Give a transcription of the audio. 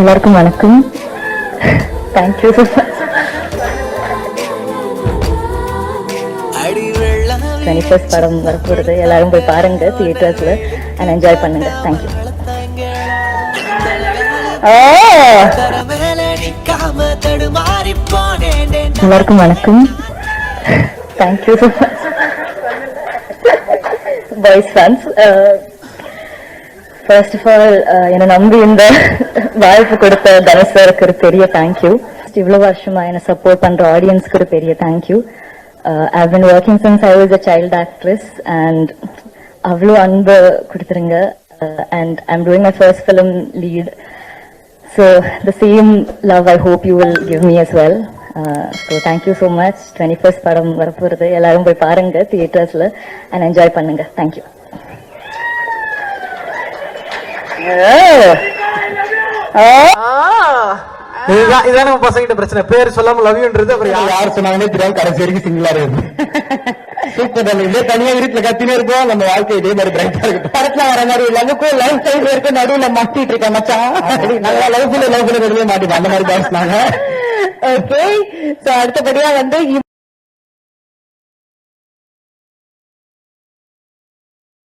எல்லாருக்கும் வணக்கம். Thank you so much. 21st படம் வரப்போகிறது. எல்லாரும் போய் பாருங்க தியேட்டர்ஸ்ல அண்ட் என்ஜாய் பண்ணுங்க. தேங்க்யூ. எல்லாருக்கும் வணக்கம். Thank you so much. Boys fans, first of all என்னை நம்பி இந்த வாய்ப்பு கொடுத்த தனுஷ் சாருக்கு ஒரு பெரிய தேங்க்யூ. இவ்வளவு வருஷமா என்னை சப்போர்ட் பண்ற ஆடியன்ஸ்க்கு ஒரு பெரிய thank you. I've been working since I was a child actress and அவ்வளோ அன்பு கொடுத்துருங்க. And I'm doing my first film lead, so the same love I hope you will give me as well. So thank you so much. 21st படம் வரப்போகிறது. எல்லாரும் போய் பாருங்க தியேட்டர்ஸ்ல and enjoy பண்ணுங்க. தேங்க்யூ. இதான் நம்ம பசங்கிட்ட பிரச்சனை. பேர் சொல்லாம லவ்யூன்றது அப்புறம் யார் சொன்னாங்கன்னே தெரியாம கடைசி வரைக்கும் சிங்கிளா இருக்கு. சூப்பர். இதே தனியா வீட்டுல கத்தினே இருப்போம். நம்ம வாழ்க்கை இதே மாதிரி பிரைட்டா இருக்கு. படத்துல வர மாதிரி லவ்வுக்கும் லைஃப் ஸ்டைல் இருக்கு. நடுவுல மாட்டிட்டு இருக்கேன் மச்சான். நல்லா லவ் பண்ண வெளியே மாட்டிப்போம். அந்த மாதிரி பேசினாங்க. ஓகே, அடுத்தபடியா